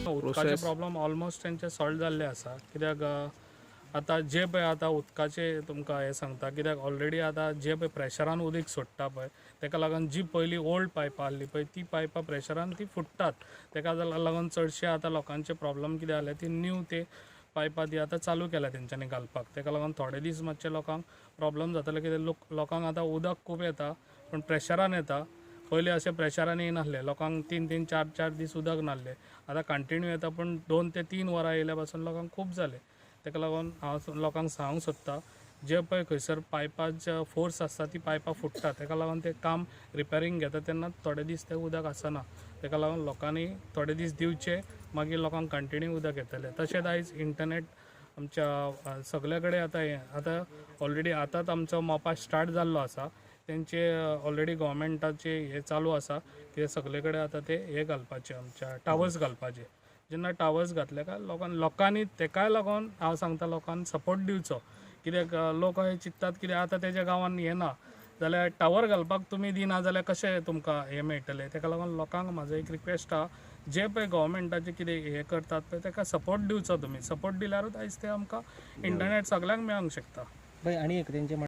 उदकाचे problem almost तेंचे solve जाल्ले आसा कित्याक आतां जे पळय आतां उदकाचे तुमकां हें सांगता कित्याक ऑलरेडी आतां जे पळय प्रेशरान उदक सोडटा पळय तेका लागून जी पयलीं ओल्ड पायपां आहली पळय ती पायपां प्रेशरान ती फुट्टात तेका लागून चडशे आतां लोकांचे प्रॉब्लम कितें जाले ती न्यू ते पायपां ती आतां चालू केल्या तेंच्यांनी घालपाक तेका लागून थोडे दीस मातशे लोकांक प्रॉब्लम जाताले कित्याक लोकांक आतां उदक खूब येता पूण प्रेशरान येता पयलीं अशें प्रेशरान येनासलें लोकांक 3-3, 4-4 दीस उदक नासलें आतां कंटिन्यू येता पूण 2 ते 3 वरां येयल्या पासून लोकांक खूब जालें तेका लागून हांव लोकांक सांगूंक सोदतां जे पळय खंयसर पायपाचे फोर्स आसता ती पायपां फुट्टा तेका लागून ते काम रिपेरींग घेता तेन्ना थोडे दीस तें उदक आसना तेका लागून लोकांनी थोडे दीस दिवचे मागीर लोकांक कंटिन्यू उदक येतलें तशेंच आयज इंटरनेट आमच्या सगळे कडेन आतां ऑलरेडी आतांच आमचो मोपा स्टार्ट जाल्लो आसा तेंचे ऑलरेडी गव्हर्मेंटाचे हे चालू आसा की सगळे कडेन आतां ते हे घालपाचे आमच्या टावर्स घालपाचे जेन्ना टावर्स घातले काय लोकांनी तेकाय लागून हांव सांगता लोकांनी सपोर्ट दिवचो कित्याक लोक हे चिंततात कित्याक आतां तेज्या गांवांन हें ना जाल्यार टावर घालपाक तुमी दिना जाल्यार कशें तुमकां हें मेळटलें तेका लागून लोकांक म्हाजो एक रिक्वेस्ट आहा जे पळय गव्हर्मेंटाचे कितें हें करतात पळय तेका सपोर्ट दिवचो तुमी सपोर्ट दिल्यारूच आयज ते आमकां इंटरनेट सगळ्यांक मेळोंक शकता. आनी एक तेंचे